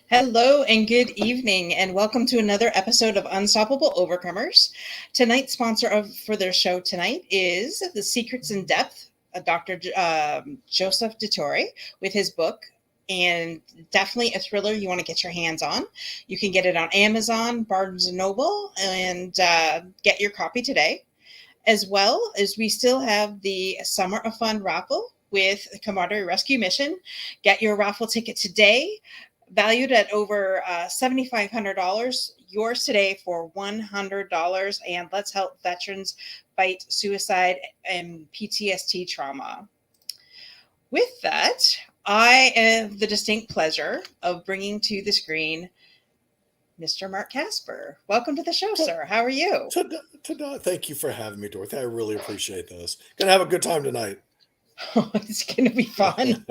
Hello and good evening, and welcome to another episode of Unstoppable Overcomers. Tonight's sponsor for their show tonight is The Secrets in Depth, Dr. Joseph DeTore, with his book, and definitely a thriller you want to get your hands on. You can get it on Amazon, Barnes & Noble, and get your copy today. As well as we still have the Summer of Fun raffle with the Camaraderie Rescue Mission. Get your raffle ticket today, valued at over $7,500. Yours today for $100. And let's help veterans fight suicide and PTSD trauma. With that, I have the distinct pleasure of bringing to the screen Mr. Mark Casper. Welcome to the show, sir. How are you? Thank you for having me, Dorothy. I really appreciate this. Gonna have a good time tonight. Oh, it's going to be fun.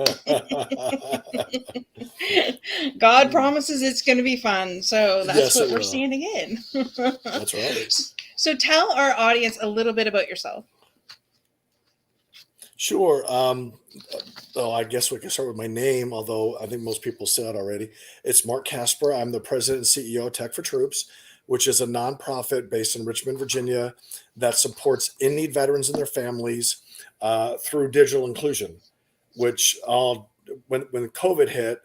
God promises it's going to be fun. So that's Yes, what it we're will. standing in. That's right. So tell our audience a little bit about yourself. Sure. I guess we can start with my name, although I think most people said it already. It's Mark Casper. I'm the president and CEO of Tech for Troops, which is a nonprofit based in Richmond, Virginia, that supports in-need veterans and their families through digital inclusion, which when COVID hit,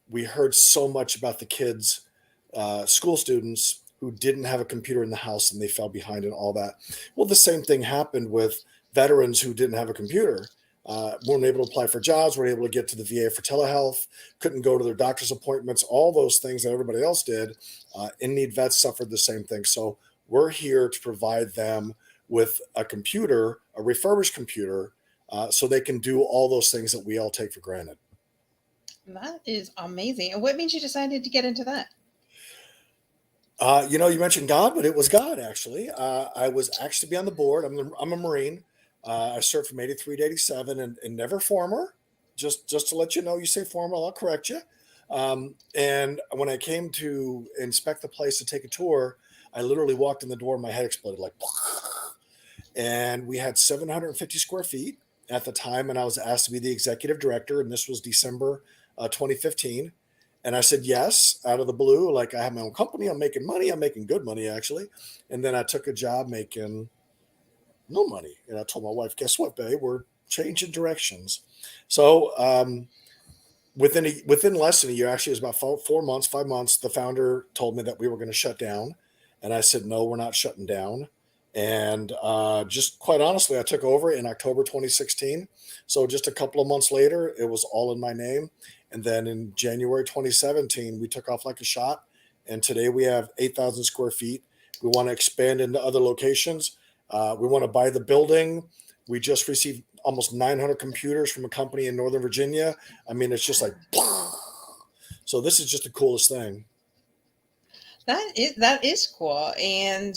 we heard so much about the kids, school students who didn't have a computer in the house and they fell behind and all that. Well, the same thing happened with veterans who didn't have a computer, weren't able to apply for jobs, weren't able to get to the VA for telehealth, couldn't go to their doctor's appointments, all those things that everybody else did. In-need vets suffered the same thing. So we're here to provide them with a computer, a refurbished computer, so they can do all those things that we all take for granted. That is amazing. And what made you decided to get into that? You mentioned God, but it was God actually. I was asked to be on the board. I'm a Marine. I served from '83 to '87, and never former. Just to let you know, you say former, I'll correct you. And when I came to inspect the place to take a tour, I literally walked in the door, and my head exploded like, and we had 750 square feet at the time, and I was asked to be the executive director, and this was December 2015. And I said yes, out of the blue. Like, I have my own company, I'm making money, I'm making good money actually. And then I took a job making no money, and I told my wife, "Guess what, babe? We're changing directions." So within less than a year, actually, it was about 4 months, 5 months. The founder told me that we were going to shut down, and I said, "No, we're not shutting down." And just quite honestly, I took over in October 2016. So just a couple of months later, it was all in my name. And then in January 2017, we took off like a shot. And today we have 8,000 square feet. We want to expand into other locations. We want to buy the building. We just received almost 900 computers from a company in Northern Virginia. I mean, it's just like, so this is just the coolest thing. That is cool. And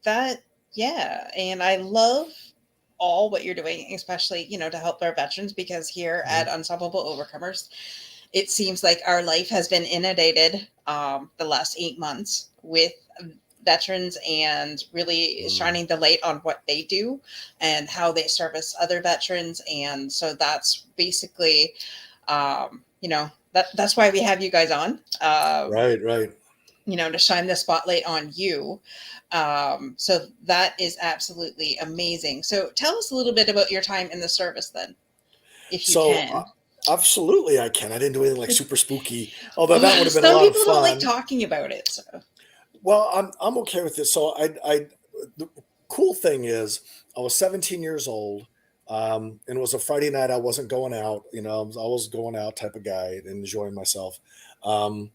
that, yeah. And I love all what you're doing, especially, to help our veterans, because here Mhm. at Unstoppable Overcomers, it seems like our life has been inundated the last 8 months with veterans, and really Mm. shining the light on what they do and how they service other veterans. And so that's basically, that's why we have you guys on. Right, right. To shine the spotlight on you. So that is absolutely amazing. So tell us a little bit about your time in the service then, if you So can. absolutely, I can. I didn't do anything like super spooky, although that would have been a Some lot of people don't like fun. talking about it. So. Well, I'm okay with this. So the cool thing is, I was 17 years old, and it was a Friday night. I wasn't going out. I was going out type of guy and enjoying myself. Um,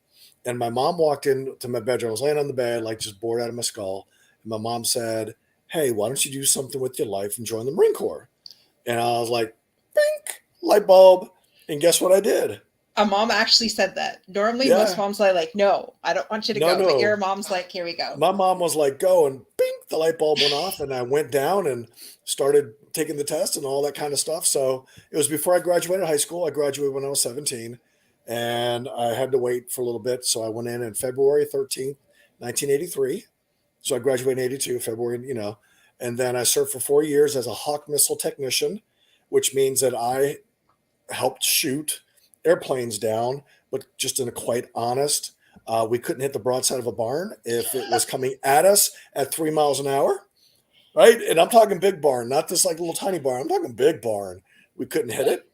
and my mom walked into my bedroom. I was laying on the bed, like just bored out of my skull. And my mom said, "Hey, why don't you do something with your life and join the Marine Corps?" And I was like, "Bink, light bulb." And guess what I did? A mom actually said that. Normally, most Yeah, moms are like, "No, I don't want you to no, go," but your no. mom's like, "Here we go." My mom was like, "Go," and bink, the light bulb went off, and I went down and started taking the test and all that kind of stuff. So it was before I graduated high school. I graduated when I was 17, and I had to wait for a little bit. So I went in February 13th, 1983. So I graduated in 82, February, and then I served for 4 years as a Hawk missile technician, which means that I helped shoot airplanes down but just in a quite honest, we couldn't hit the broadside of a barn if it was coming at us at 3 miles an hour, right? And I'm talking big barn, not this like little tiny barn. I'm talking big barn. We couldn't hit it.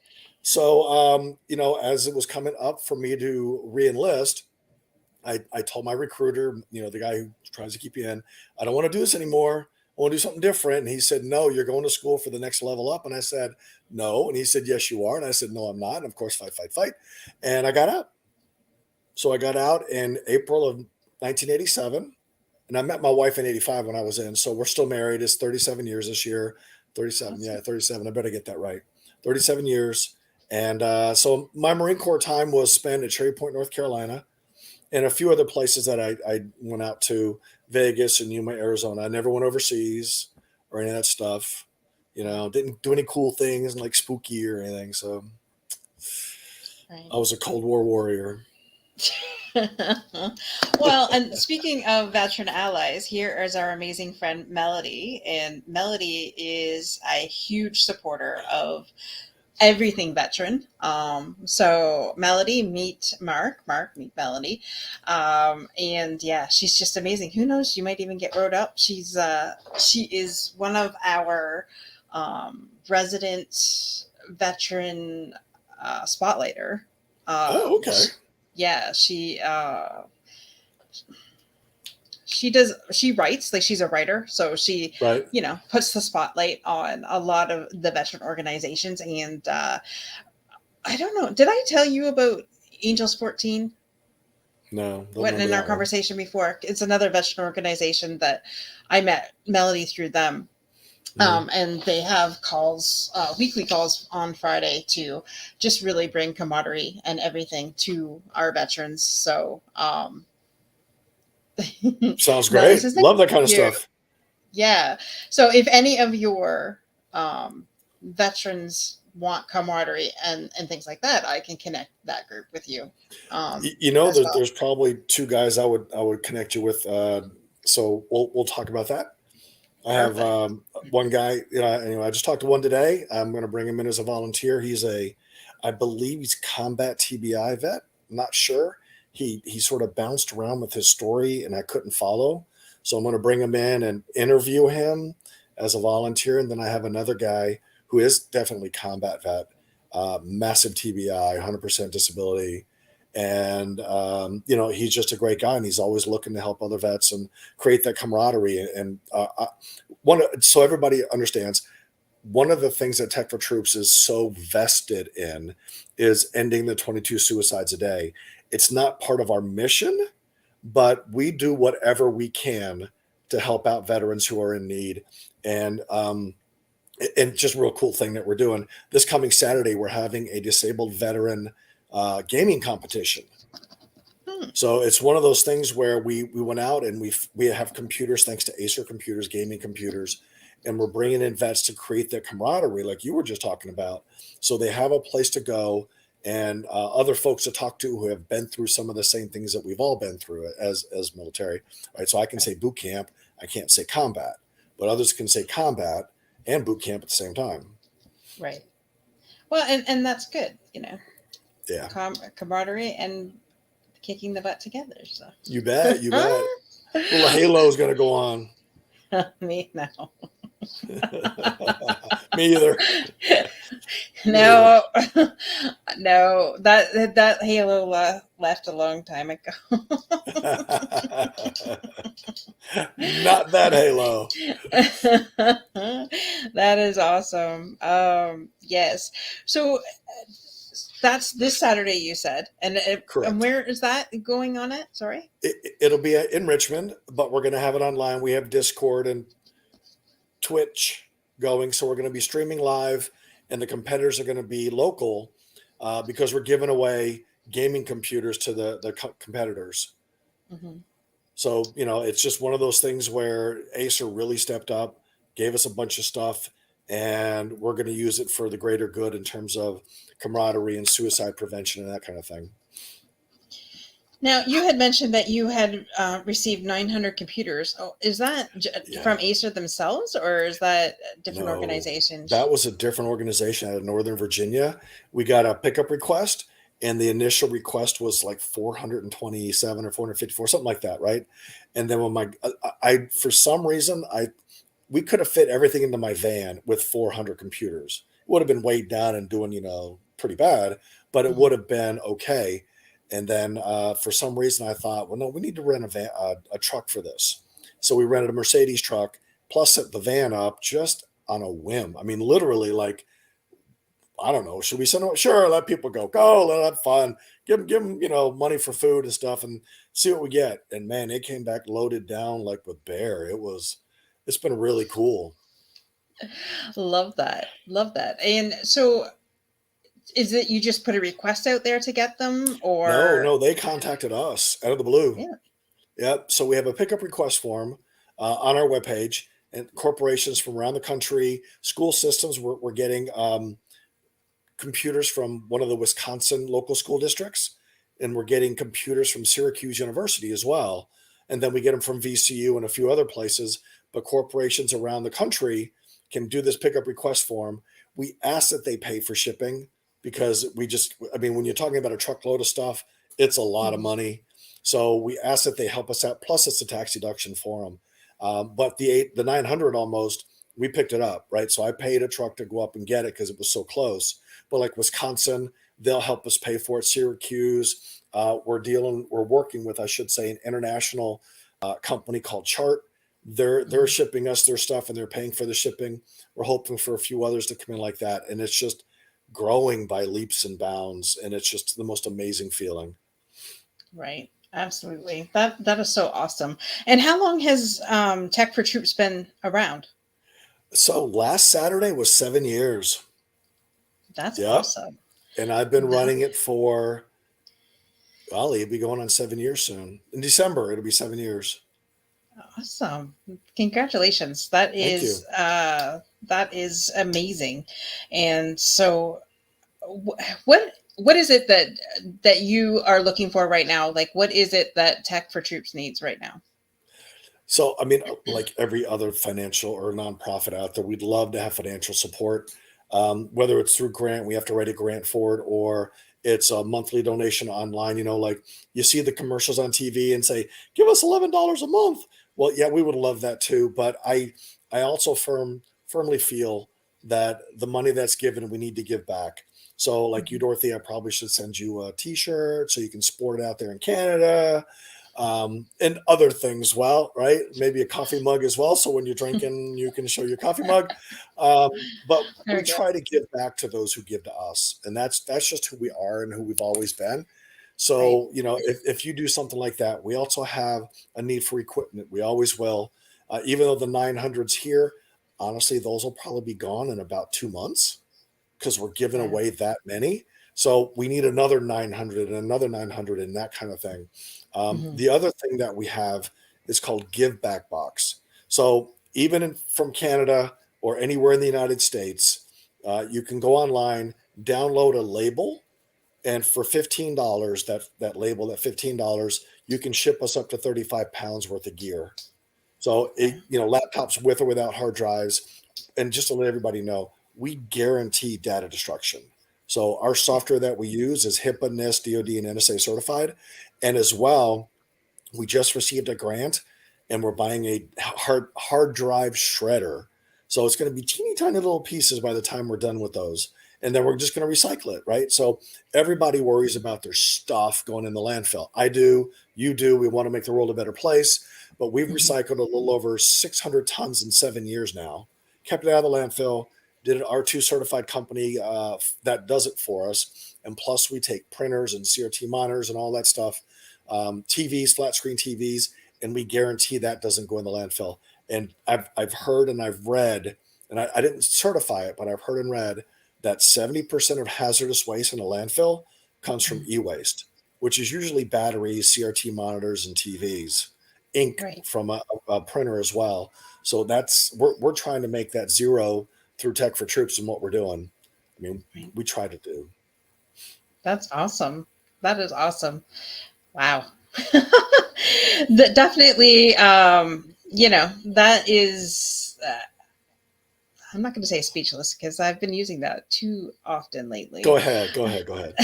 So, as it was coming up for me to re-enlist, I told my recruiter, the guy who tries to keep you in, I don't want to do this anymore. I want to do something different. And he said, no, you're going to school for the next level up. And I said, no. And he said, yes, you are. And I said, no, I'm not. And of course, fight. And I got out. So I got out in April of 1987. And I met my wife in 85 when I was in. So we're still married. It's 37 years this year. 37. Yeah, 37. I better get that right. 37 years. And so my Marine Corps time was spent at Cherry Point, North Carolina, and a few other places that I went out to, Vegas and Yuma, Arizona. I never went overseas or any of that stuff. Didn't do any cool things like spooky or anything. So Right. I was a Cold War warrior. Well, and speaking of veteran allies, here is our amazing friend Melody. And Melody is a huge supporter of everything veteran. So Melody, meet Mark, meet Melody. And yeah, she's just amazing. Who knows? She might even get rode up. She is one of our resident veteran spotlighter. Oh, okay. Yeah, she writes, like she's a writer, so she Right. puts the spotlight on a lot of the veteran organizations. And I don't know, did I tell you about Angels 14? No. Went in our conversation before. It's another veteran organization that I met Melody through them. And they have calls, weekly calls on Friday to just really bring camaraderie and everything to our veterans. So, Sounds great. Love that kind of stuff. Yeah. So if any of your veterans want camaraderie and things like that, I can connect that group with you. There's probably two guys I would connect you with. So we'll talk about that. I have one guy. I just talked to one today. I'm going to bring him in as a volunteer. I believe he's combat TBI vet. I'm not sure. He sort of bounced around with his story, and I couldn't follow. So I'm going to bring him in and interview him as a volunteer. And then I have another guy who is definitely combat vet, massive TBI, 100% disability. And, he's just a great guy, and he's always looking to help other vets and create that camaraderie. And so everybody understands, one of the things that Tech for Troops is so vested in is ending the 22 suicides a day. It's not part of our mission, but we do whatever we can to help out veterans who are in need. And just a real cool thing that we're doing this coming Saturday, we're having a disabled veteran gaming competition. So it's one of those things where we went out and we have computers, thanks to Acer computers, gaming computers, and we're bringing in vets to create that camaraderie like you were just talking about. So they have a place to go and other folks to talk to who have been through some of the same things that we've all been through as military, right? So I can say boot camp, I can't say combat, but others can say combat and boot camp at the same time. Right. Well, and that's good, Yeah. Camaraderie and kicking the butt together. So you bet. Little halo is going to go on. Me, no. Me either. No, no. That halo left a long time ago. Not that halo. That is awesome. Yes. So that's this Saturday, you said, and where is that going on it? Sorry. It'll be in Richmond, but we're going to have it online. We have Discord and Twitch going, so we're going to be streaming live, and the competitors are going to be local because we're giving away gaming computers to the competitors. Mm-hmm. So it's just one of those things where Acer really stepped up, gave us a bunch of stuff, and we're going to use it for the greater good in terms of camaraderie and suicide prevention and that kind of thing. Now, you had mentioned that you had received 900 computers. Oh, is that from Acer themselves, or is that a different organization? That was a different organization out of Northern Virginia. We got a pickup request, and the initial request was like 427 or 454, something like that, right? And then when I for some reason we could have fit everything into my van with 400 computers. It would have been weighed down and doing, pretty bad, but it Mhm. would have been okay. And then for some reason, I thought, well, no, we need to rent a truck for this. So we rented a Mercedes truck, plus set the van up just on a whim. I mean, literally, like, I don't know, should we send them? Sure, let people go, let have fun, give them, money for food and stuff, and see what we get. And man, it came back loaded down like with bear. It's been really cool. Love that. Love that. And so is it you just put a request out there to get them No, or no, they contacted us out of the blue. yeah. Yep. So we have a pickup request form on our webpage, and corporations from around the country, school systems. We're getting computers from one of the Wisconsin local school districts, and we're getting computers from Syracuse University as well. And then we get them from VCU and a few other places. But corporations around the country can do this pickup request form. We ask that they pay for shipping because I mean, when you're talking about a truckload of stuff, it's a lot of Mhm. money. So we ask that they help us out. Plus, it's a tax deduction for them. But the 900 almost, we picked it up, right? So I paid a truck to go up and get it because it was so close. But like Wisconsin, they'll help us pay for it. Syracuse, we're working with, I should say, an international company called Chart. They're Mhm. shipping us their stuff and they're paying for the shipping. We're hoping for a few others to come in like that, and it's just growing by leaps and bounds, and it's just the most amazing feeling. Right. Absolutely. That is so awesome. And how long has Tech for Troops been around? So last Saturday was 7 years. That's Yep, awesome. and I've been That running it for, well, it'll be going on 7 years soon. In December, it'll be 7 years. awesome. Congratulations. Thank you. That is amazing. And so what is it that you are looking for right now? Like what is it that Tech for Troops needs right now? So, I mean, like every other financial or nonprofit out there, we'd love to have financial support. Whether it's through grant, we have to write a grant for it, or it's a monthly donation online. Like you see the commercials on TV and say, "Give us $11 a month." Well, yeah, we would love that too. But I also firmly feel that the money that's given, we need to give back. So, like you, Mhm. Dorothy, I probably should send you a T-shirt so you can sport it out there in Canada, and other things. Well, right? Maybe a coffee mug as well. So when you're drinking, you can show your coffee mug. But There we we go. try to give back to those who give to us, and that's just who we are and who we've always been. Right. So if you do something like that, we also have a need for equipment. We always will, even though the 900s here. Honestly, those will probably be gone in about 2 months because we're giving Yeah. away that many. So we need another 900 and another 900 and that kind of thing. Mhm. The other thing that we have is called Give Back Box. So even from Canada or anywhere in the United States, you can go online, download a label, and for $15, that label, that $15, you can ship us up to 35 pounds worth of gear. So Yeah. laptops with or without hard drives. And just to let everybody know, we guarantee data destruction. So our Yeah. software that we use is HIPAA, NIST, DoD, and NSA certified. And as well, we just received a grant and we're buying a hard drive shredder. So it's going to be teeny tiny little pieces by the time we're done with those. And then we're just going to recycle it, right? So everybody worries about their stuff going in the landfill. I do, you do. We want to make the world a better place. But we've Mhm. recycled a little over 600 tons in 7 years now, kept it out of the landfill, did an R2 certified company that does it for us. And plus, we take printers and CRT monitors and all that stuff, TVs, flat screen TVs, and we guarantee that doesn't go in the landfill. And I've heard and I've read, and I didn't certify it, but I've heard and read that 70% of hazardous waste in a landfill comes from Mhm. e-waste, which is usually batteries, CRT monitors, and TVs, ink Right. from a printer as well. So we're trying to make that zero through Tech for Troops and what we're doing. I mean, Right. we try to do. That's awesome. That is awesome. Wow. That definitely, that is, I'm not going to say speechless because I've been using that too often Go lately. ahead, go ahead, go ahead.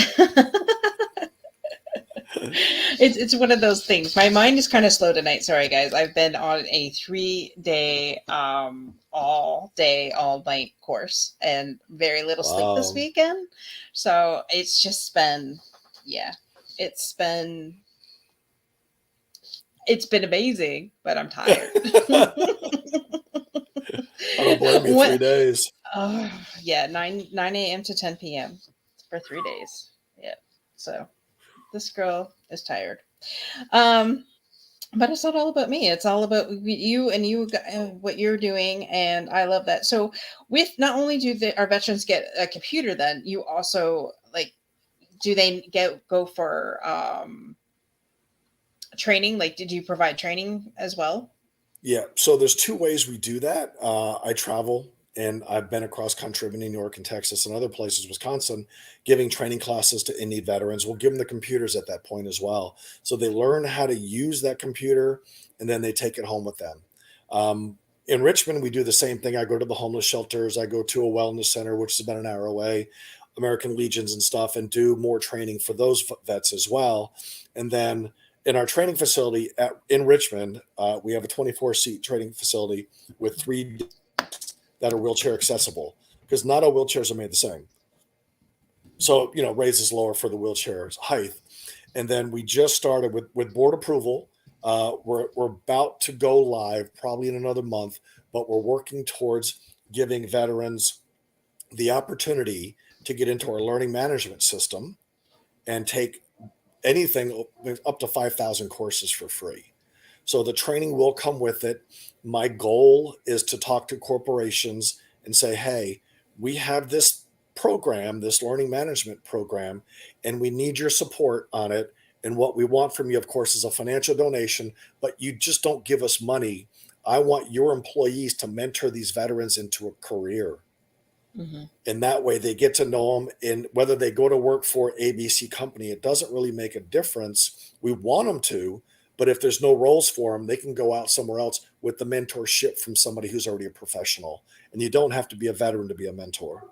It's one of those things. My mind is kind of slow tonight. Sorry, guys. I've been on a 3-day, all day, all night course and very little sleep this Wow. weekend. So it's just been, yeah, it's been, it's been amazing, but I'm tired. I don't blame you. 3 What? days. Oh, yeah, 9 a.m. to 10 p.m. for 3 days. Yeah. So this girl is tired. Um, but it's not all about me. It's all about you and what you're doing, and I love that. So, with not only do our veterans get a computer, then you also like, do they go for training? Like, did you provide training as well? Yeah. So there's two ways we do that. I travel and I've been across country, I've been in New York and Texas and other places, Wisconsin, giving training classes to Indy veterans. We'll give them the computers at that point as well. So they learn how to use that computer and then they take it home with them. In Richmond, we do the same thing. I go to the homeless shelters, I go to a wellness center, which is about an hour away, American Legions and stuff, and do more training for those vets as well. And then in our training facility in Richmond, we have a 24-seat training facility with 3 that are wheelchair accessible because not all wheelchairs are made the same. So, raises lower for the wheelchair's height. And then we just started with board approval. We're about to go live probably in another month, but we're working towards giving veterans the opportunity to get into our learning management system and take anything up to 5,000 courses for free. So the training will come with it. My goal is to talk to corporations and say, hey, we have this program, this learning management program, and we need your support on it. And what we want from you, of course, is a financial donation, but you just don't give us money. I want your employees to mentor these veterans into a career. Mm-hmm. And that way they get to know them. And whether they go to work for ABC company, it doesn't really make a difference. We want them to, but if there's no roles for them, they can go out somewhere else with the mentorship from somebody who's already a professional. And you don't have to be a veteran to be a mentor.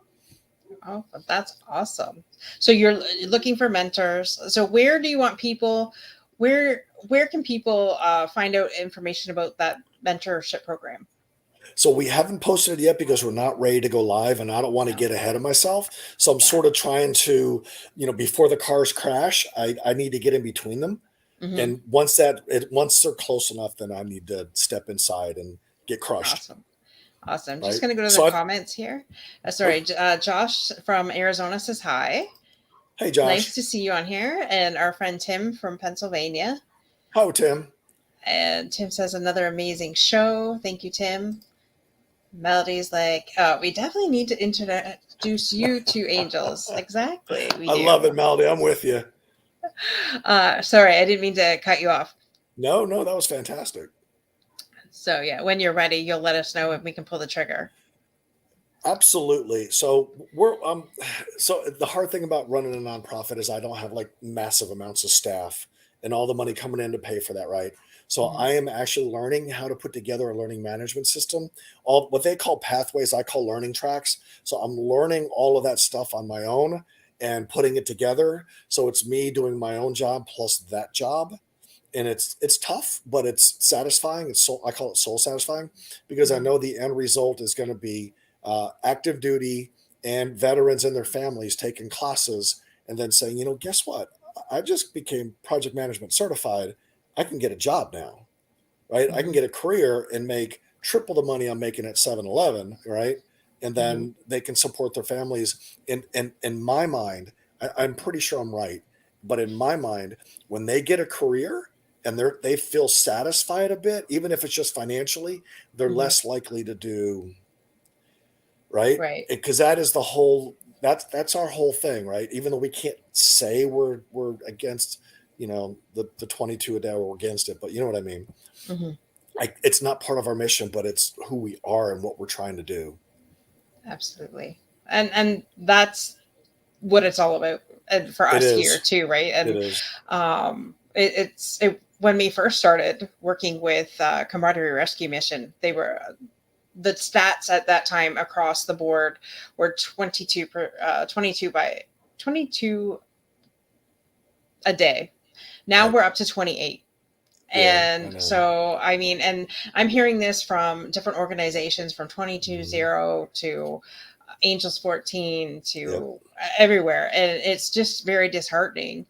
Oh, that's awesome. So you're looking for mentors. So where do you want people? Where can people find out information about that mentorship program? So we haven't posted it yet because we're not ready to go live and I don't want to get ahead of myself. So I'm Yeah. sort of trying to, before the cars crash, I need to get in between them. Mm-hmm. And once they're close enough, then I need to step inside and get crushed. Awesome. Just Right. going to go to So the I've, comments here. oh, Josh from Arizona says hi. hey, Nice Josh. to see you on here. And our friend Tim from Pennsylvania. How, Tim? And Tim says another amazing show. Thank you, Tim. Melody's like, we definitely need to introduce you to angels. Exactly, we I do. love it, Melody. I'm with you. Sorry, I didn't mean to cut you off. No, that was fantastic. So yeah, when you're ready, you'll let us know if we can pull the trigger. Absolutely. So so the hard thing about running a nonprofit is I don't have like massive amounts of staff and all the money coming in to pay for that, right? So Mm-hmm. I am actually learning how to put together a learning management system. All what they call pathways, I call learning tracks. So I'm learning all of that stuff on my own and putting it together. So it's me doing my own job plus that job. And it's tough, but it's satisfying. I call it soul satisfying because I Mm-hmm. know the end result is going to be active duty and veterans and their families taking classes and then saying, guess what? I just became project management certified. I can get a job now, right? I can Mm-hmm. get a career and make triple the money I'm making at 7-Eleven, right? And Mm-hmm. then they can support their families. In my mind, I'm pretty sure I'm right, but in my mind, when they get a career and they feel satisfied a bit, even if it's just financially, they're Mm-hmm. less likely to do right Right. because that is the whole that's our whole thing, right? Even though we can't say we're against the 22 a day, we're against it, but you know what I mean. Mm-hmm. It's not part of our mission, but it's who we are and what we're trying to do. Absolutely. And that's what it's all about, and for It us here is. too, right? It And is. when we first started working with Camaraderie Rescue Mission, they were the stats at that time across the board were 22 by 22 a day. Now Right. we're up to 28. Yeah, I And know. so, I mean, and I'm hearing this from different organizations from 22-0 to Angels 14 Yep. to everywhere. And it's just very disheartening.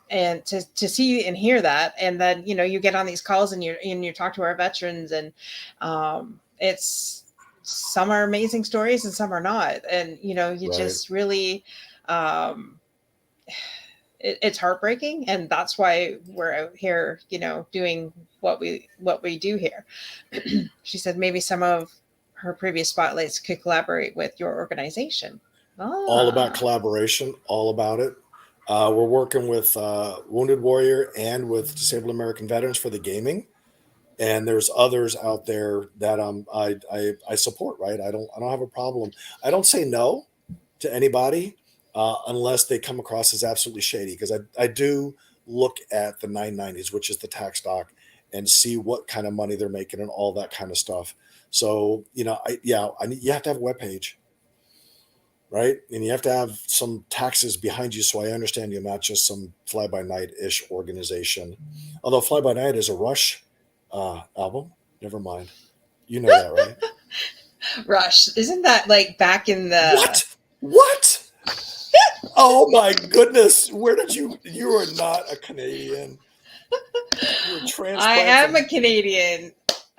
And to see and hear that, and then, you know, you get on these calls and you talk to our veterans, and it's, some are amazing stories and some are not. And, you know, you Right. just really, um, it's heartbreaking, and that's why we're out here, you know, doing what we do here. She said maybe some of her previous spotlights could collaborate with your organization. All about Ah, collaboration, all about it. We're working with Wounded Warrior and with Disabled American Veterans for the gaming, and there's others out there that I support. Right, I don't have a problem. I don't say no to anybody unless they come across as absolutely shady, because I do look at the 990s, which is the tax doc, and see what kind of money they're making and all that kind of stuff. So you know, you have to have a web page, right? And you have to have some taxes behind you. So I understand you're not just some fly by night ish organization. Although Fly by Night is a Rush album. Never mind. You know that, right? Rush, isn't that like back in the? What? What? Oh my goodness. Where did you are not a Canadian. You're a I transplant am from a Canadian,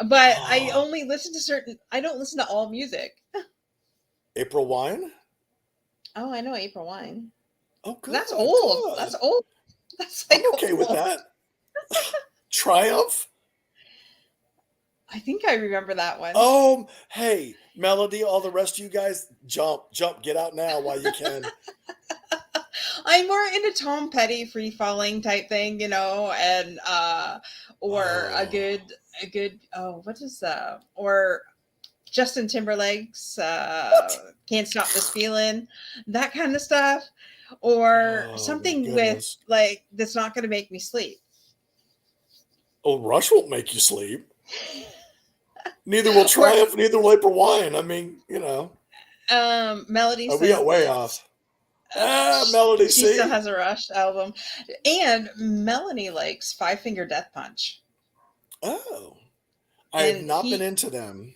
but I oh, only listen to certain. I don't listen to all music. April Wine. Oh, I know April Wine. Oh, That's good, old. good. That's old. That's I'm like okay with old. that. Triumph. I think I remember that one. Hey, Melody, all the rest of you guys, jump, get out now while you can. I'm more into Tom Petty free falling type thing, you know, and or Oh, a good oh, what is or Justin Timberlake's what? Can't Stop This Feeling, that kind of stuff, or Oh my something with goodness. like that's not going to make me sleep. Oh, Rush won't make you sleep. Neither will Or Triumph, neither will April Wine. I mean, you know, Melody we got says way that off. Melody, she still see? has a Rush album, and Melanie likes Five Finger Death Punch, Oh, I have and not been into them.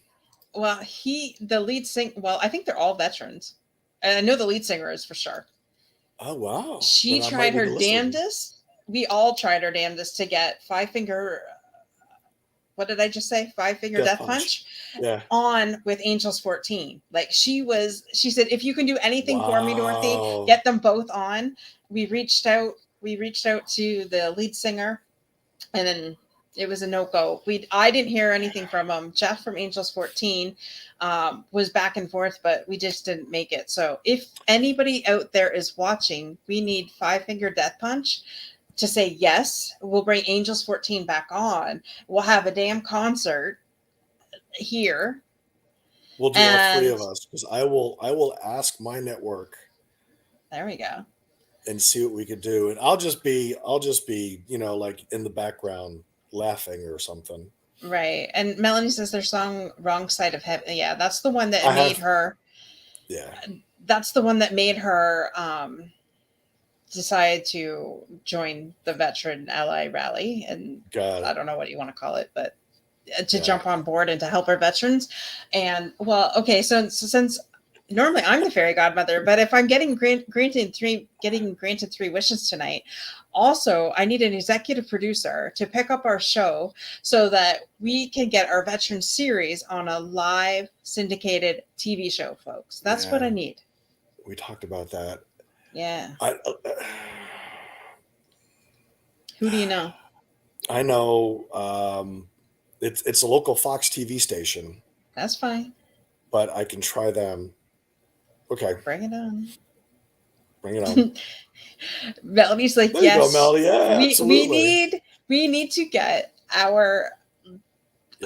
the lead sing, well, I think they're all veterans, and I know the lead singer is for sure. Oh, wow. She Then I might tried need her to listen to them. damnedest. We all tried our damnedest to get Five Finger, what did I just say, Five Finger Death Death Punch. Punch Yeah. on with Angels 14. Like she said, if you can do anything for me, Dorothy, Wow. get them both on. We reached out to the lead singer, and then it was a no-go. I didn't hear anything from him. Jeff from Angels 14 was back and forth, but we just didn't make it. So if anybody out there is watching, we need Five Finger Death Punch to say yes. We'll bring Angels 14 back on. We'll have a damn concert here. We'll do all three And of us, because I will ask my network there we go. and see what we could do. And I'll just be, like in the background laughing or something. Right. And Melanie says their song Wrong Side of Heaven. Yeah, that's the one that I made have, her yeah, decide to join the Veteran Ally Rally, and got I it. don't know what you want to call it, but to Yeah. jump on board and to help our veterans. And well, okay, so since normally I'm the fairy godmother, but if I'm granted three wishes tonight, also I need an executive producer to pick up our show so that we can get our veteran series on a live syndicated TV show, folks. That's what I Yeah. need. We talked about that. Yeah. I Who do you know? I know it's a local Fox TV station, That's fine. but I can try them. Okay, Bring it on. bring it on. Melody's like, There you go, yes, Melody. Yeah, we absolutely. need to get Yeah,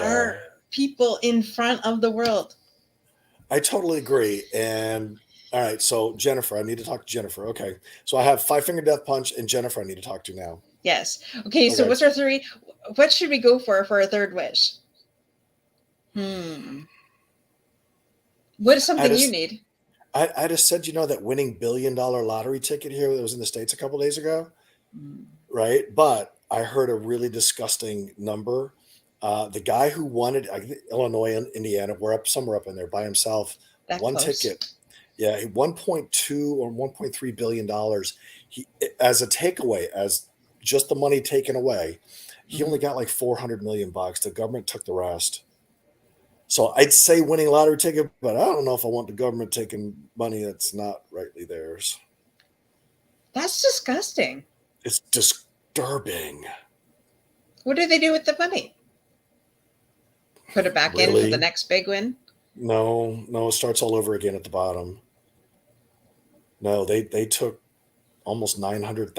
our people in front of the world. I totally agree. And all right, so Jennifer, I need to talk to Jennifer. Okay, so I have Five Finger Death Punch and Jennifer I need to talk to now. Yes. Okay, so Okay, what's our three? What should we go for a third wish? What is I something you just need? I just said, that winning $1 billion lottery ticket here that was in the States a couple days ago. Mm. right? But I heard a really disgusting number. The guy who wanted Illinois and Indiana were up somewhere up in there by himself. That One close. ticket, yeah, 1.2 or 1.3 billion dollars. He, as a takeaway, as just the money taken away, he Mhm. only got like 400 million bucks. The government took the rest. So I'd say winning a lottery ticket, but I don't know if I want the government taking money that's not rightly theirs. That's disgusting. It's disturbing. What do they do with the money? Put it back in for the Really? next big win? No, no, it starts all over again at the bottom. No, they took almost 900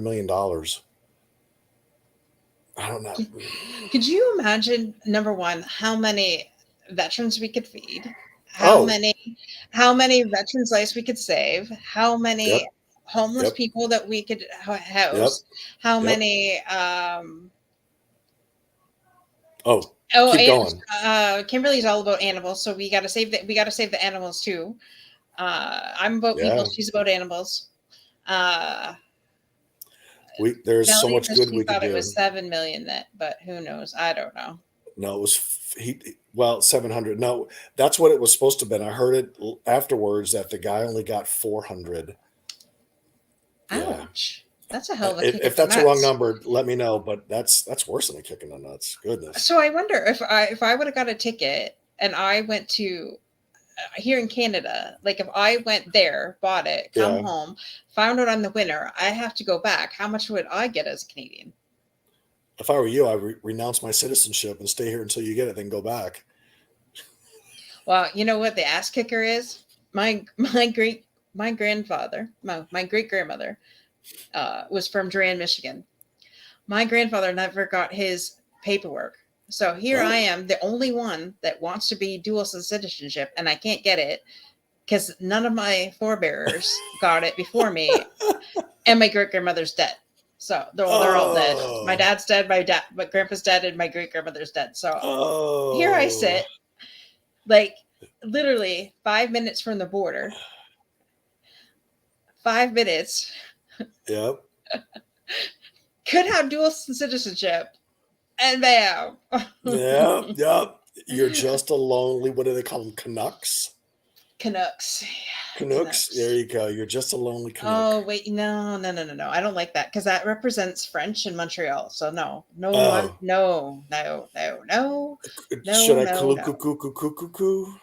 million dollars. I don't know. Could you imagine, number one, how many veterans we could feed? How Oh, many how many veterans' lives we could save? How many yep, homeless yep, people that we could yep, house? How yep. many Oh, oh, keep and going. Kimberly's all about animals, so we got to save the animals too. I'm about people, Yeah, she's about animals. Uh there's so Melanie much says good she we could thought it was do. 7 million net, but who knows? I don't know. No, it was well 700. No, that's what it was supposed to have been. I heard it afterwards that the guy only got 400. Yeah. Ouch. That's a hell of a kick If at the that's a wrong nuts. number, let me know. But that's worse than a kick in the nuts. Goodness. So I wonder if I would have got a ticket and I went to here in Canada, like if I went there, bought it, come Yeah. home, found out I'm the winner, I have to go back. How much would I get as a Canadian? If I were you, I renounce my citizenship and stay here until you get it, then go back. Well, you know what the ass kicker is? My grandfather, my great grandmother, was from Duran, Michigan. My grandfather never got his paperwork. So here I Oh, am, the only one that wants to be dual citizenship, and I can't get it because none of my forebears got it before me, and my great grandmother's dead. So they're all dead. My oh, dad's dead, my grandpa's dead, and my great grandmother's dead. So here I oh. sit, like literally 5 minutes from the border, 5 minutes, Yep, could have dual citizenship, and bam. yep, yep. You're just a lonely. What do they call them? Canucks. Canucks. Canucks. There Canucks. you go. You're just a lonely Oh Canuck. wait, no, no, no, no, no. I don't like that because that represents French in Montreal. So no, no, Oh, no, no, no, no, should no, I no, coo coo no. coo coo coo coo coo?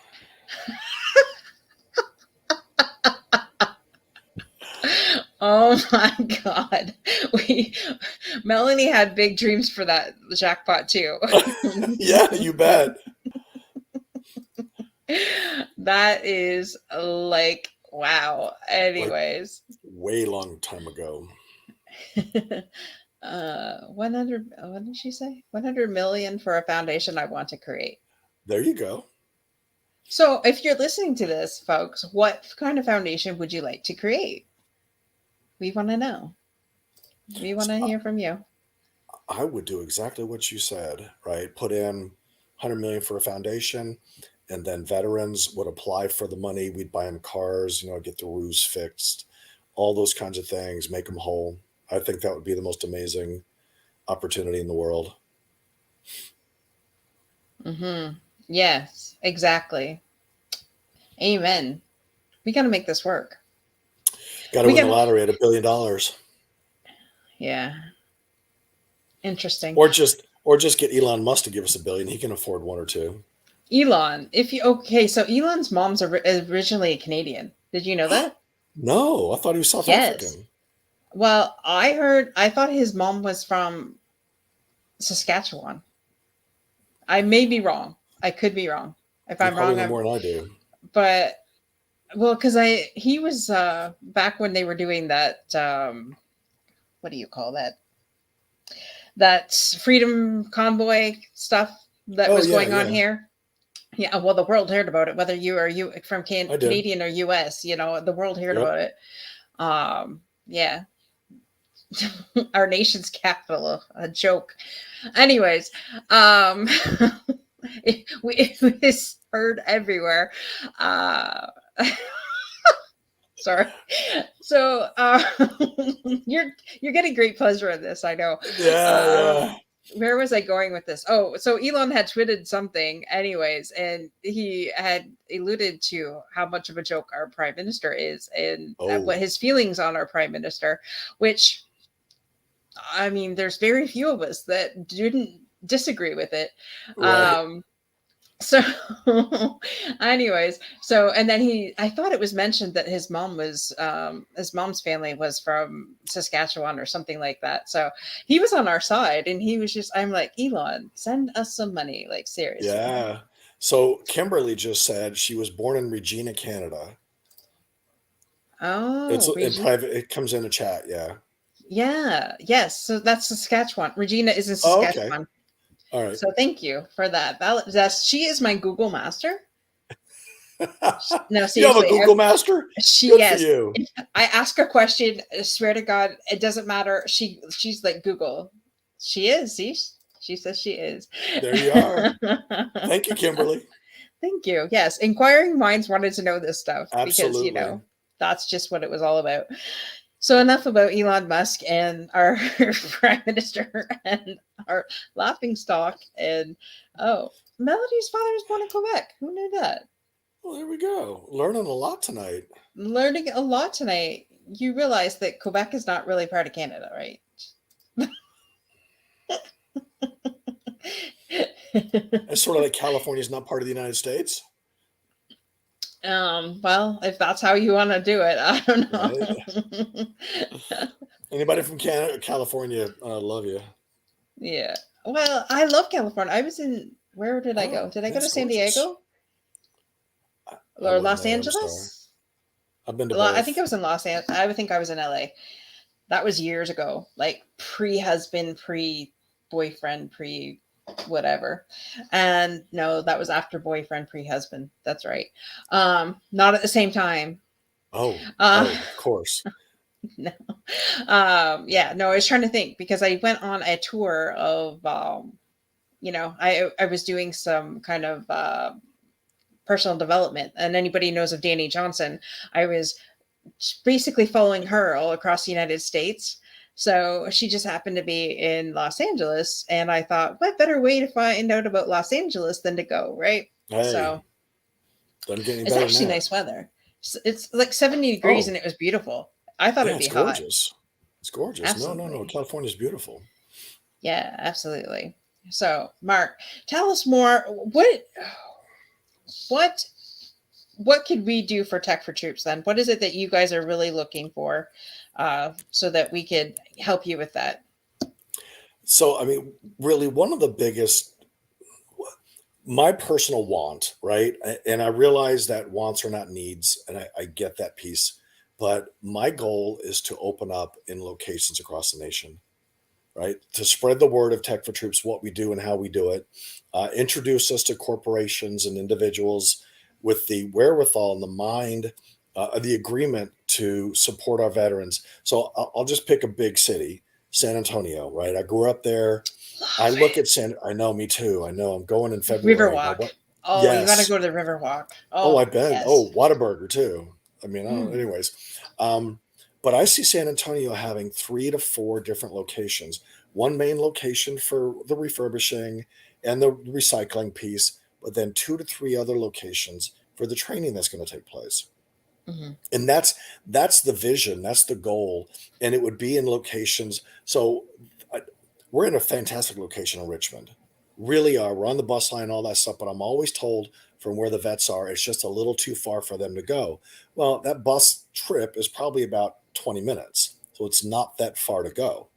Oh my God. We Melanie had big dreams for that jackpot too. Yeah, you bet. That is like wow. Like Anyways. way long time ago. 100, what did she say? 100 million for a foundation I want to create. There you go. So, if you're listening to this, folks, what kind of foundation would you like to create? We want to know. We want to So hear from you. I would do exactly what you said, right? Put in 100 million for a foundation, and then veterans would apply for the money. We'd buy them cars, get the roofs fixed, all those kinds of things, make them whole. I think that would be the most amazing opportunity in the world. Mm-hmm. Yes, exactly. Amen. We got to make this work. Got to We win the got to, lottery at $1 billion, yeah, interesting. or just get Elon Musk to give us $1 billion. He can afford one or two. Elon, okay, so Elon's mom's originally a Canadian. Did you know that? No, I thought he was South Yes. African. Well, I thought his mom was from Saskatchewan. I may be wrong. I could be wrong. If You I'm probably wrong, know more than I do. but well, because he was back when they were doing that. What do you call that? That freedom convoy stuff that Oh was yeah, going on yeah, here. Yeah, well, the world heard about it, whether you from I did. Canadian or U.S. The world heard Yep. about it. Yeah, our nation's capital, a joke. Anyways, um, it was heard everywhere. Uh, sorry. So you're getting great pleasure in this, I know. Yeah, yeah. Where was I going with this? Oh, so Elon had tweeted something, anyways, and he had alluded to how much of a joke our prime minister is, and what Oh, his feelings on our prime minister. Which, I mean, there's very few of us that didn't disagree with it. right. Um, so anyways, so and then I thought it was mentioned that his mom's family was from Saskatchewan or something like that. So he was on our side, and he was just, I'm like, Elon, send us some money, like, seriously. Yeah. So Kimberly just said she was born in Regina, Canada. It's Oh, in Regina. private. It comes in a chat. Yeah. Yeah, yes, so that's Saskatchewan. Regina is in Oh, okay. Saskatchewan. All right. So thank you for that. She is my Google master. No, You have a seriously, Google Master? she, Good for yes. you. If I ask a question, I swear to God, it doesn't matter. She's like Google. She is. See, she says she is. There you are. Thank you, Kimberly. Thank you. Yes, inquiring minds wanted to know this stuff because Absolutely. that's just what it was all about. So enough about Elon Musk and our prime minister and our laughing stock. And oh, Melody's father was born in Quebec. Who knew that? Well, there we go. Learning a lot tonight. Learning a lot tonight. You realize that Quebec is not really part of Canada, right? It's sort of like California's not part of the United States, Well, if that's how you want to do it, I don't right? know. Anybody from Canada, California, love you. Yeah. Well, I love California. I was in, where did I go? Oh, Did I go to that's San gorgeous. Diego I or wouldn't Los know. I'm sorry. Angeles? I've been to I think I both. was in Los Angeles. I would think I was in LA. That was years ago, like pre-husband, pre-boyfriend, pre whatever. And no, that was after boyfriend, pre-husband. That's right. Not at the same time. Oh, Uh oh, of course. no. Yeah, no, I was trying to think because I went on a tour of I was doing some kind of personal development, and anybody knows of Danny Johnson, I was basically following her all across the United States. So she just happened to be in Los Angeles, and I thought, what better way to find out about Los Angeles than to go, right? So Hey, doesn't get any it's better than actually that. nice weather. It's like 70 degrees, Oh, and it was beautiful. I thought yeah, it'd it's be hot. gorgeous. It's gorgeous. No, no, no. Absolutely. California's beautiful. Yeah, absolutely. So, Mark, tell us more. What what could we do for Tech for Troops then? What is it that you guys are really looking for, so that we could help you with that? So, I mean, really, one of the biggest, my personal want, right? And I realize that wants are not needs, and I get that piece. But my goal is to open up in locations across the nation, right? To spread the word of Tech for Troops, what we do and how we do it, introduce us to corporations and individuals with the wherewithal and the mind, the agreement to support our veterans. So I'll just pick a big city, San Antonio, right? I grew up there. I Love look it. at I know, me too. I know I'm going in February. My Riverwalk. what? Oh, you got to Yes. go to the Riverwalk. Oh, Oh, I've been. yes. Oh, Whataburger too. I mean, I don't, Mm. anyways. Um, but I see San Antonio having 3 to 4 different locations. One main location for the refurbishing and the recycling piece, but then 2 to 3 other locations for the training that's going to take place. Hmm. And that's the vision, that's the goal, and it would be in locations. So I, we're in a fantastic location in Richmond, really are. We're on the bus line, all that stuff. But I'm always told from where the vets are, it's just a little too far for them to go. Well, that bus trip is probably about 20 minutes, so it's not that far to go.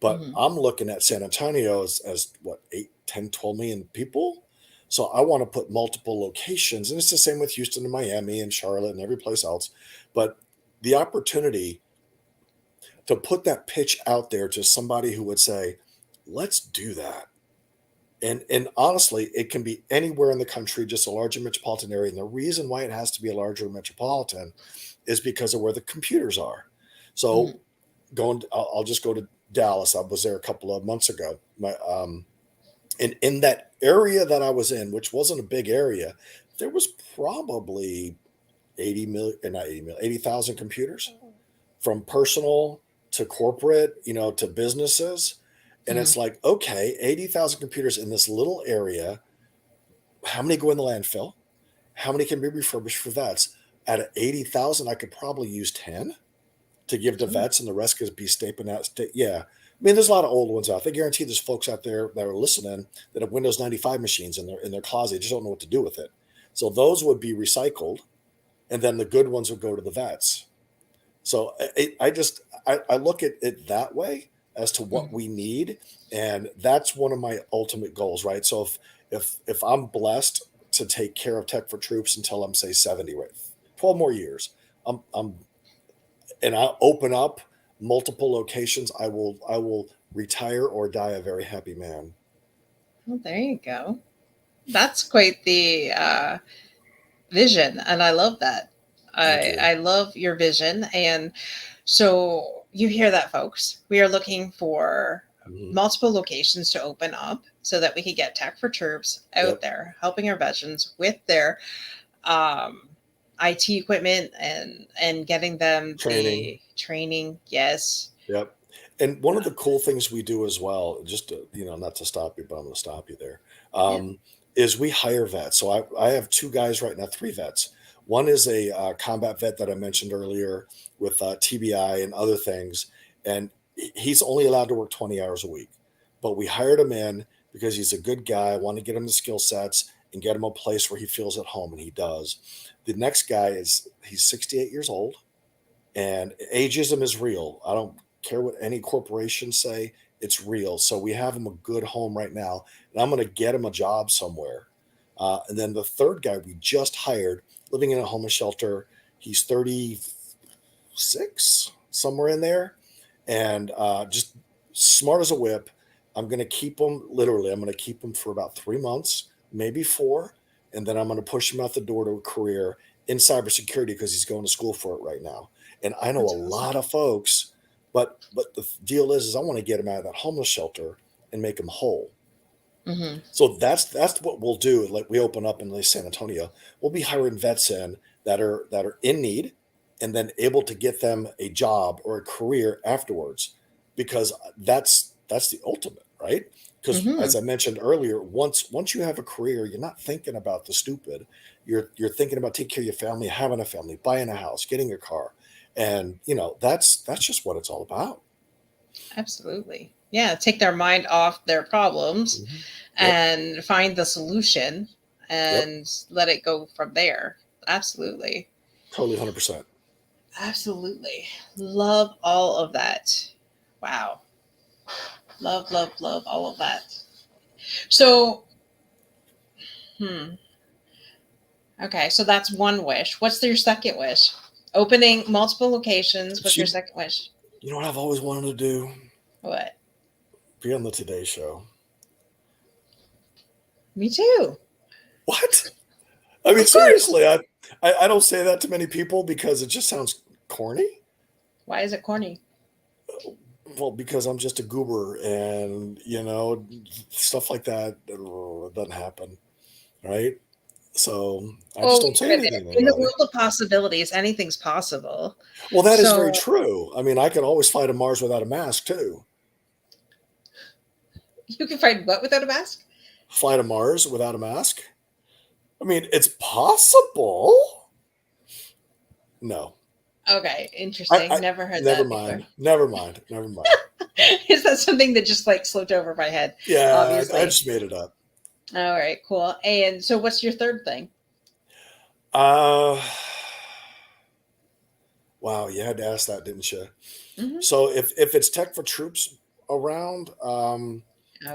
But Hmm. I'm looking at San Antonio as what, 8, 10, 12 million people. So I want to put multiple locations. And it's the same with Houston and Miami and Charlotte and every place else. But the opportunity to put that pitch out there to somebody who would say, let's do that. And honestly, it can be anywhere in the country, just a larger metropolitan area. And the reason why it has to be a larger metropolitan is because of where the computers are. So Hmm. I'll just go to Dallas. I was there a couple of months ago. And in that area that I was in, which wasn't a big area, there was probably 80 million, not 80 million, 80,000 computers from personal to corporate, to businesses. And Mhm. it's like, okay, 80,000 computers in this little area. How many go in the landfill? How many can be refurbished for vets? Out of 80,000, I could probably use 10 to give to Sure. vets, and the rest could be stapling out. Yeah. I mean, there's a lot of old ones out there. I guarantee there's folks out there that are listening that have Windows 95 machines in their closet. They just don't know what to do with it. So those would be recycled, and then the good ones would go to the vets. So I look at it that way as to what Mhm. we need, and that's one of my ultimate goals, right? So if I'm blessed to take care of Tech for Troops until I'm say 70, right, 12 more years, I'm and I open up multiple locations, I will retire or die a very happy man. Well, there you go. That's quite the vision, and I love that. Thank I you. I love your vision, and so you hear that, folks. We are looking for Mhm. multiple locations to open up so that we can get Tech for Troops out Yep. there helping our veterans with their um, IT equipment and getting them Training. the training. Yes. Yep. And one of the cool things we do as well, just to, not to stop you, but I'm going to stop you there, Yeah. is we hire vets. So I have two guys right now, three vets. One is a combat vet that I mentioned earlier with TBI and other things, and he's only allowed to work 20 hours a week. But we hired him in because he's a good guy. Want to get him the skill sets and get him a place where he feels at home, and he does. The next guy he's 68 years old, and ageism is real. I don't care what any corporations say, it's real. So we have him a good home right now, and I'm going to get him a job somewhere. And then the third guy we just hired, living in a homeless shelter, he's 36, somewhere in there, and just smart as a whip. I'm going to keep him, literally, I'm going to keep him for about 3 months, maybe four, and then I'm going to push him out the door to a career in cybersecurity because he's going to school for it right now. And I know a That's awesome. lot of folks, but the deal is I want to get him out of that homeless shelter and make him whole. Hmm. So that's what we'll do. Like we open up in like San Antonio, we'll be hiring vets in that are in need, and then able to get them a job or a career afterwards, because that's the ultimate, right? Because Hmm. as I mentioned earlier, once you have a career, you're not thinking about the stupid. You're thinking about taking care of your family, having a family, buying a house, getting a car, and that's just what it's all about. Absolutely. Yeah. Take their mind off their problems Mhm. Yep. and find the solution Yep. and let it go from there. Absolutely. Totally 100%. Absolutely. Love all of that. Wow. Love, love, love all of that. So, hmm. Okay. So that's one wish. What's your second wish? Opening multiple locations. What's your You, second wish? you know what I've always wanted to do? What? Be on the Today Show. Me too. What? I mean, Of course. seriously, I don't say that to many people because it just sounds corny. Why is it corny? Well, because I'm just a goober, and stuff like that doesn't happen, right? So I just Well, don't say but anything to in the anybody. world of possibilities, anything's possible. Well, that is very So true. I mean, I can always fly to Mars without a mask too. you can find what without a mask? Fly to Mars without a mask. I mean, it's possible. No, Okay, I, interesting. I Never heard never that before. mind. Never mind. Never mind. Is that something that just like slipped over my head? Yeah, I Obviously. just made it up. All right, cool. And so, what's your third thing? Uh, wow, you had to ask that, didn't you? Hmm. So if it's Tech for Troops around, Oh,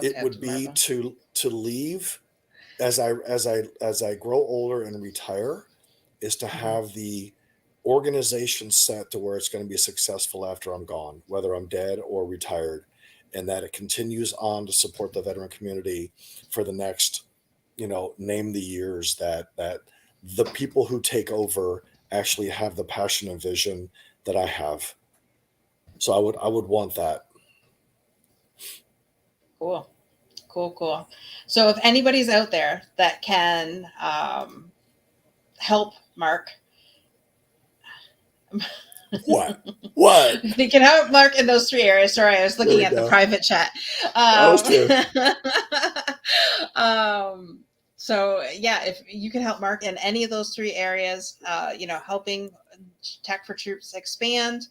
it would Captain be Marvel. to leave as I grow older and retire, is to Hmm. have the organization set to where it's going to be successful after I'm gone, whether I'm dead or retired, and that it continues on to support the veteran community for the next, name the years, that the people who take over actually have the passion and vision that I have. So I would want that. Cool, cool, cool. So, if anybody's out there that can help Mark What? What? You can help Mark in those 3 areas. Sorry, I was There looking we at the go. private chat. I was too. Um, so yeah, if you can help Mark in any of those 3 areas, helping Tech for Troops expand,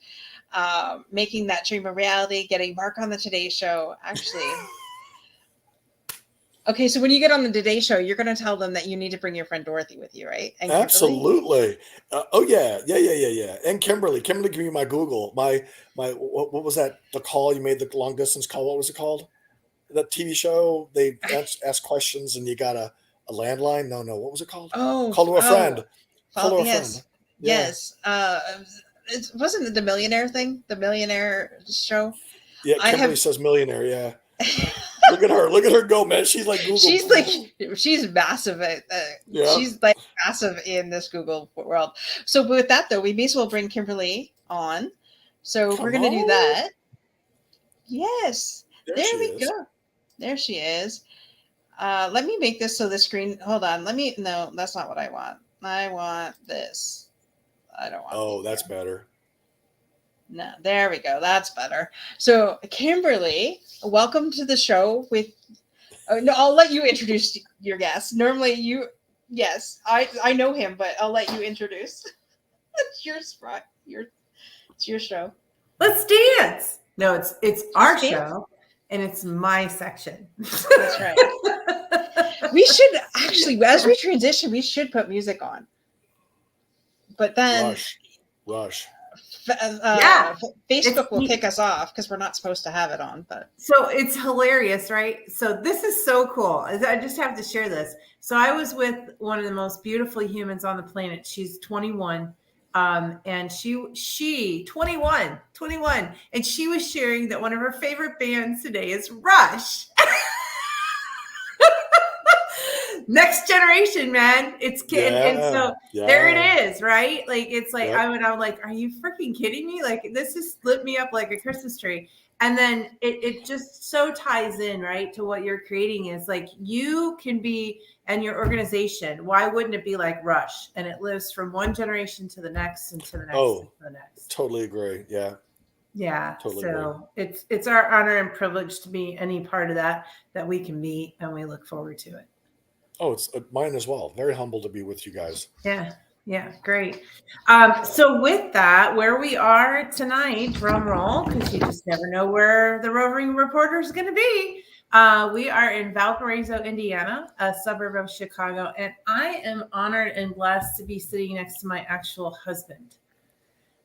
making that dream a reality, getting Mark on the Today Show. Actually, okay, so when you get on the Today Show, you're going to tell them that you need to bring your friend Dorothy with you, right? And Kimberly. Absolutely. Oh yeah. And Kimberly, give me my Google. My what was that? The call you made, the long distance call. What was it called? That TV show. They ask questions and you got a landline. No. What was it called? Oh, Call to a friend. Call to a friend. yes, Yeah. yes. It wasn't it the millionaire thing, the millionaire show. Yeah. I Kimberly have. says millionaire. Yeah. Look at her. Look at her go, man. She's like Google. She's massive at Yeah. she's like massive in this Google world. So with that though, we may as well bring Kimberly on. So we're Come gonna do on. that. Yes, There there she we is. go. There she is. Let me make this so the screen. Hold on. No, that's not what I want. I want this. I don't want. Oh, that's better. No, there we go. That's better. So, Kimberly, welcome to the show. No, I'll let you introduce your guest. Normally, yes, I know him, but I'll let you introduce. It's your spot. It's your show. Let's dance. No, it's our Let's dance. show, and it's my section. That's right. We should actually, as we transition, we should put music on. But then, Rush. Facebook will kick us off because we're not supposed to have it on. But so it's hilarious, right? So this is so cool. I just have to share this. So I was with one of the most beautiful humans on the planet. She's 21. And she 21, and she was sharing that one of her favorite bands today is Rush. Next generation, man. It's kid. And so there it is, right? Like, it's like, Yep. I'm like, are you freaking kidding me? Like, this has lit me up like a Christmas tree. And then it just so ties in, right, to what you're creating is like you can be, and your organization, why wouldn't it be like Rush? And it lives from one generation to the next and to the next and to the next. Totally agree. Yeah. Yeah. Totally So agree. It's our honor and privilege to be any part of that we can be, and we look forward to it. Oh, it's mine as well. Very humble to be with you guys. Yeah, great. So with that, where we are tonight, drum roll, because you just never know where the roving reporter is going to be. We are in Valparaiso, Indiana, a suburb of Chicago, and I am honored and blessed to be sitting next to my actual husband.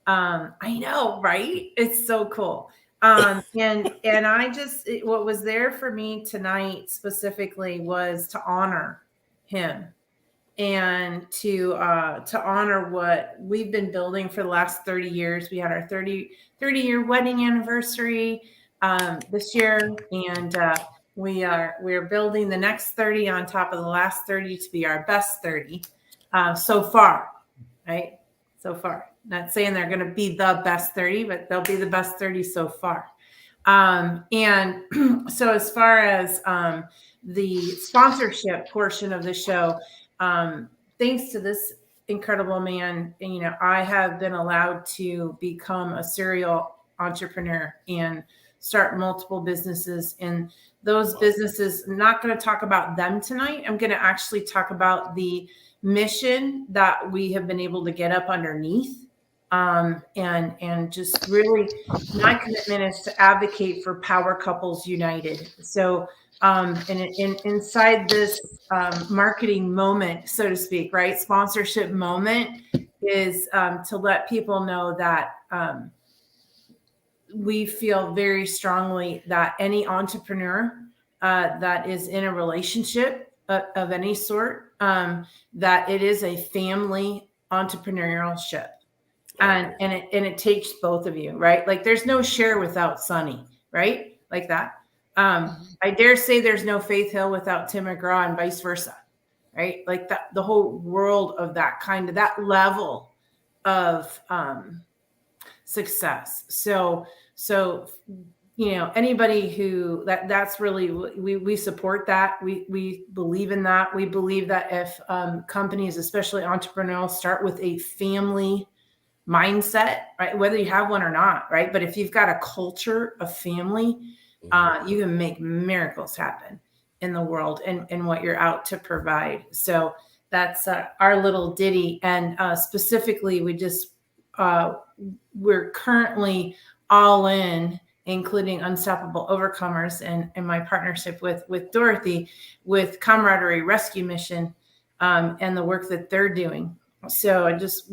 I know, right? It's so cool. And I just, what was there for me tonight specifically was to honor him and to honor what we've been building for the last 30 years. We had our 30-year wedding anniversary this year, and we're building the next 30 on top of the last 30 to be our best 30 so far, right? So far. Not saying they're going to be the best 30, but they'll be the best 30 so far. And so as far as the sponsorship portion of the show, thanks to this incredible man, I have been allowed to become a serial entrepreneur and start multiple businesses. And those businesses, I'm not going to talk about them tonight. I'm going to actually talk about the mission that we have been able to get up underneath. And just really my commitment is to advocate for Power Couples United. So inside this marketing moment, so to speak, right? Sponsorship moment is to let people know that we feel very strongly that any entrepreneur that is in a relationship of any sort, that it is a family entrepreneurship. And it takes both of you, right? Like there's no Cher without Sonny, right? Like that. I dare say there's no Faith Hill without Tim McGraw and vice versa, right? Like that, the whole world of that level of success. So anybody who that's really, we support that. We believe in that. We believe that if companies, especially entrepreneurial, start with a family mindset, right? Whether you have one or not, right? But if you've got a culture of family, you can make miracles happen in the world and what you're out to provide. So that's our little ditty. And specifically, we're currently all in, including Unstoppable Overcomers and my partnership with Dorothy, with Camaraderie Rescue Mission, and the work that they're doing. So I just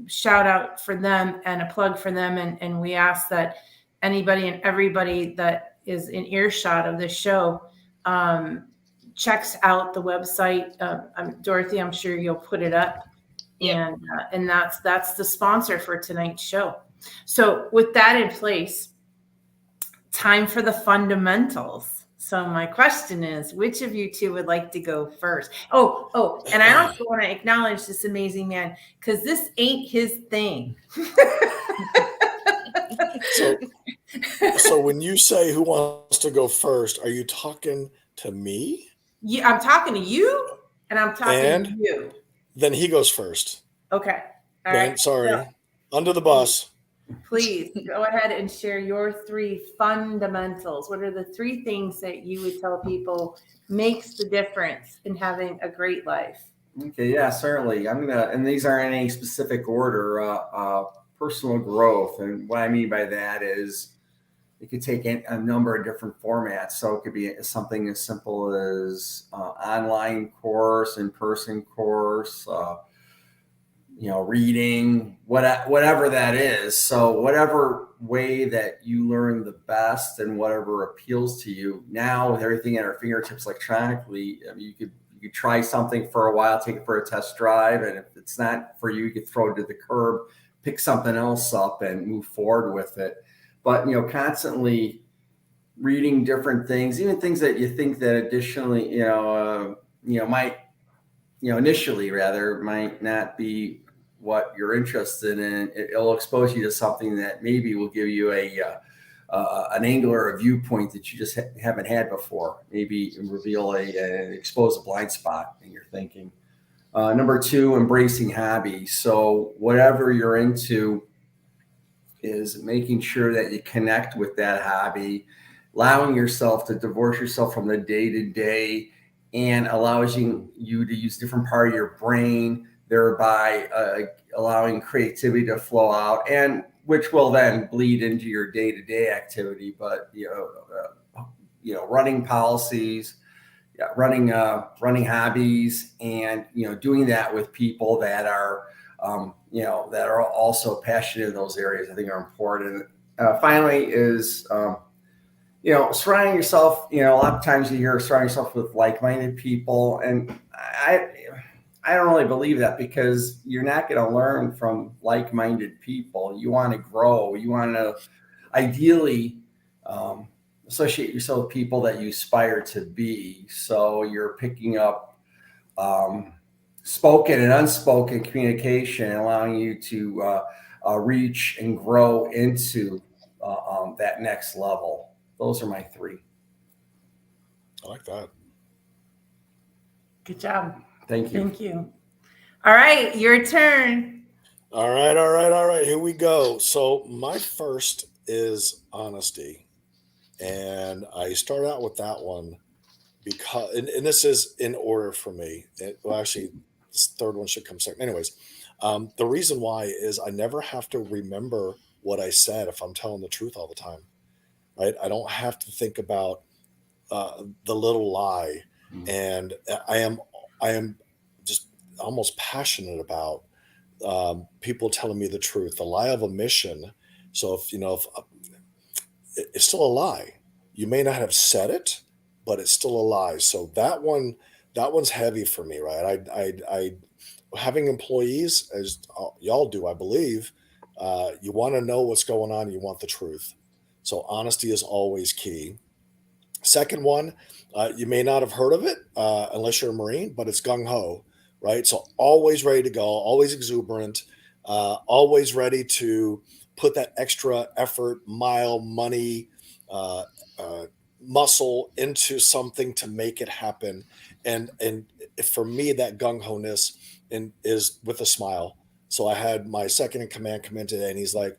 shout out for them and a plug for them. And we ask that anybody and everybody that is in earshot of this show checks out the website. Dorothy, I'm sure you'll put it up. Yep. And that's the sponsor for tonight's show. So with that in place, time for the fundamentals. So my question is, which of you two would like to go first? Oh, and I also want to acknowledge this amazing man, because this ain't his thing. So when you say who wants to go first, are you talking to me? Yeah, I'm talking to you, and I'm talking to you. Then he goes first. Okay. All Ben, right. sorry. So, under the bus. Please go ahead and share your 3 fundamentals. What are the 3 things that you would tell people makes the difference in having a great life? Okay, yeah, certainly. And these aren't any specific order, personal growth. And what I mean by that is it could take a number of different formats. So it could be something as simple as online course, in-person course, reading, whatever that is. So whatever way that you learn the best and whatever appeals to you. Now with everything at our fingertips electronically, you could try something for a while, take it for a test drive, and if it's not for you, you could throw it to the curb, pick something else up, and move forward with it. But constantly reading different things, even things that you think that additionally, might, initially rather might not be what you're interested in. It'll expose you to something that maybe will give you an angle or a viewpoint that you just haven't had before. Maybe reveal expose a blind spot in your thinking. Number 2, embracing hobbies. So whatever you're into is making sure that you connect with that hobby, allowing yourself to divorce yourself from the day-to-day, and allows you to use different part of your brain, thereby allowing creativity to flow out, and which will then bleed into your day-to-day activity. But running policies, running hobbies, and doing that with people that are that are also passionate in those areas, I think are important. Finally is surrounding yourself. A lot of times you hear surrounding yourself with like-minded people, and I don't really believe that, because you're not going to learn from like-minded people. You want to grow. You want to ideally associate yourself with people that you aspire to be. So you're picking up spoken and unspoken communication, allowing you to reach and grow into that next level. Those are my 3. I like that. Good job. Thank you. Thank you. All right, your turn. All right. Here we go. So my first is honesty. And I start out with that one because, and this is in order for me. Actually, this third one should come second. Anyways, the reason why is I never have to remember what I said if I'm telling the truth all the time, right? I don't have to think about the little lie. And I am just almost passionate about people telling me the truth, the lie of omission. So if it's still a lie, you may not have said it, but it's still a lie. So that one's heavy for me, right? I having employees, as y'all do, I believe, you want to know what's going on. You want the truth. So honesty is always key. Second one, you may not have heard of it unless you're a Marine, but it's gung-ho, right? So always ready to go, always exuberant, always ready to put that extra effort, mile, money, muscle into something to make it happen. And for me, that gung-ho-ness is with a smile. So I had my second in command come in today, and he's like,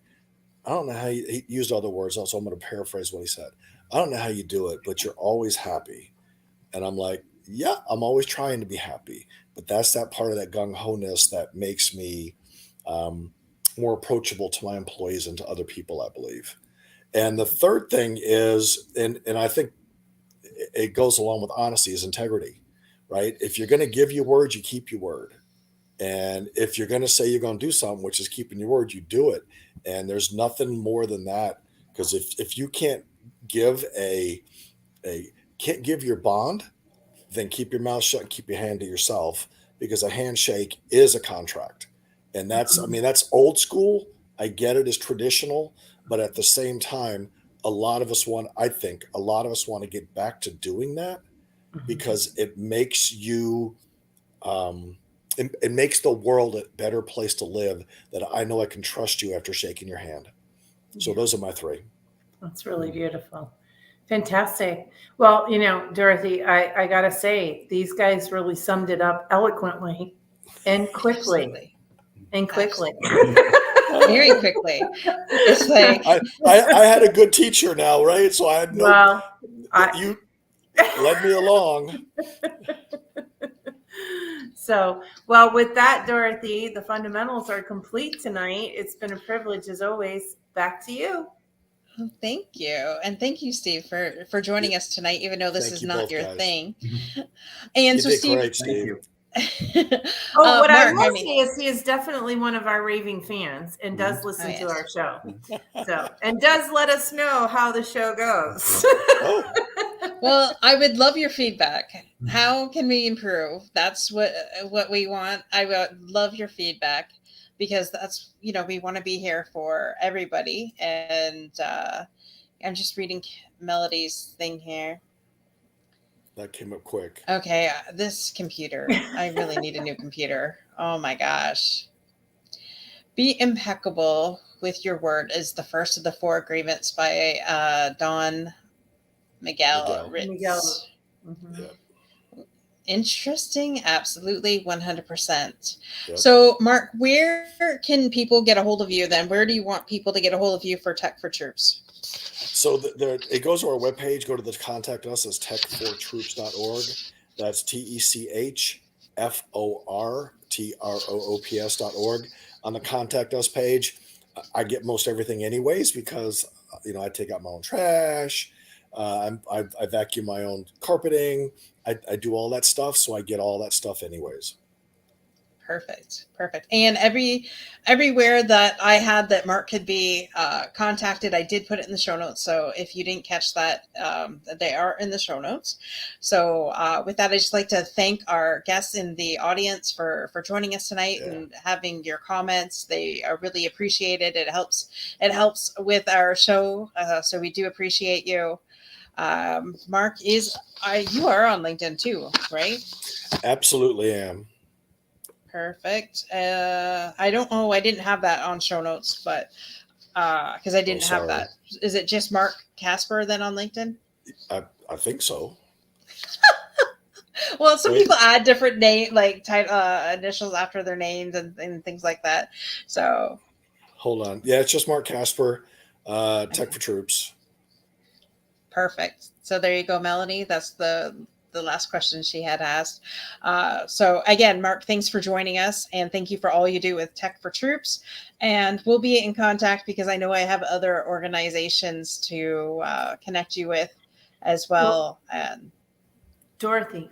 I don't know how he used other words, so I'm going to paraphrase what he said. I don't know how you do it, but you're always happy. And I'm like, yeah, I'm always trying to be happy. But that's that part of that gung-ho-ness that makes me more approachable to my employees and to other people, I believe. And the third thing is, and I think it goes along with honesty, is integrity, right? If you're going to give your word, you keep your word. And if you're going to say you're going to do something, which is keeping your word, you do it. And there's nothing more than that. Because if you can't give can't give your bond, then keep your mouth shut and keep your hand to yourself, because a handshake is a contract. And that's old school. I get it as traditional, but at the same time, I think a lot of us want to get back to doing that, because it makes you, it makes the world a better place to live, that I know I can trust you after shaking your hand. So those are my three. That's really beautiful. Fantastic. Well, Dorothy, I got to say, these guys really summed it up eloquently and quickly. Very quickly. It's like I had a good teacher now, right? So I had you led me along. So, well, with that, Dorothy, the fundamentals are complete tonight. It's been a privilege as always. Back to you. Thank you. And thank you, Steve, for joining us tonight, even though this is not your thing. And so, Steve, great, Steve. What I Mark, will say is he is definitely one of our raving fans and does listen to our show. And does let us know how the show goes. Well, I would love your feedback. How can we improve? That's what we want. I would love your feedback, because that's, we want to be here for everybody. And I'm just reading Melody's thing here. That came up quick. Okay, this computer. I really need a new computer. Oh my gosh. Be impeccable with your word is the first of the 4 agreements by Don Miguel Ritz. Mm-hmm. Yeah. Interesting. Absolutely. 100%. Yep. So, Mark, where can people get a hold of you then? Where do you want people to get a hold of you for Tech for Troops? So it goes to our webpage. Go to the contact us as techfortroops.org. That's techfortroops.org. On the contact us page, I get most everything anyways, because I take out my own trash. I vacuum my own carpeting. I do all that stuff, so I get all that stuff anyways. Perfect. And everywhere that I had that Mark could be contacted, I did put it in the show notes. So if you didn't catch that, they are in the show notes. So with that, I just like to thank our guests in the audience for joining us tonight and having your comments. They are really appreciated. It helps with our show. So we do appreciate you. Mark, you are on LinkedIn too, right? Absolutely am. Perfect. I don't know. I didn't have that on show notes, but because I didn't have that. Is it just Mark Casper then on LinkedIn? I think so. Well, some people add different initials after their names and things like that. So hold on. Yeah, it's just Mark Casper, Tech for Troops. Perfect. So there you go, Melanie. That's the last question she had asked. So again, Mark, thanks for joining us, and thank you for all you do with Tech for Troops. And we'll be in contact, because I know I have other organizations to connect you with as well. And Dorothy,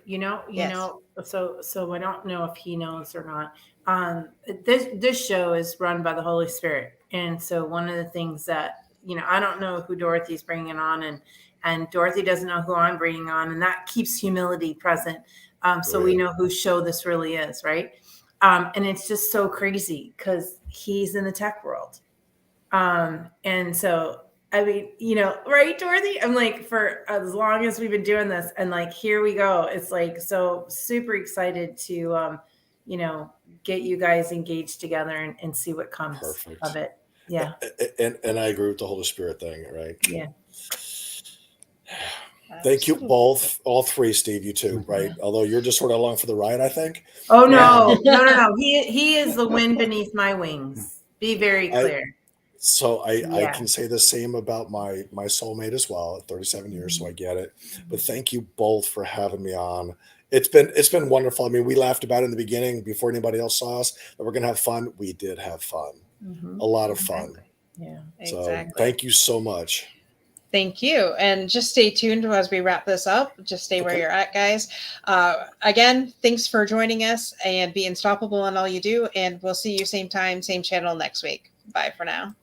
so I don't know if he knows or not. This show is run by the Holy Spirit, and so one of the things that I don't know who Dorothy's bringing on, and Dorothy doesn't know who I'm bringing on, and that keeps humility present. So we know whose show this really is, right? And it's just so crazy because he's in the tech world. And so, right, Dorothy? I'm like, for as long as we've been doing this, and here we go. It's so super excited to, get you guys engaged together and see what comes of it. Yeah. And I agree with the Holy Spirit thing, right? Yeah. Thank you Absolutely. both, all three, Steve, you too, right? Although you're just sort of along for the ride, I think. Oh no, no. He is the wind beneath my wings. Be very clear. I Yeah. can say the same about my soulmate as well at 37 years, so I get it. But thank you both for having me on. It's been wonderful. I mean, we laughed about it in the beginning before anybody else saw us that we're gonna have fun. We did have fun. A lot of fun. Yeah. So Exactly. thank you so much. Thank you. And just stay tuned as we wrap this up. Just stay where Okay. you're at, guys. Again, thanks for joining us and be unstoppable in all you do. And we'll see you same time, same channel next week. Bye for now.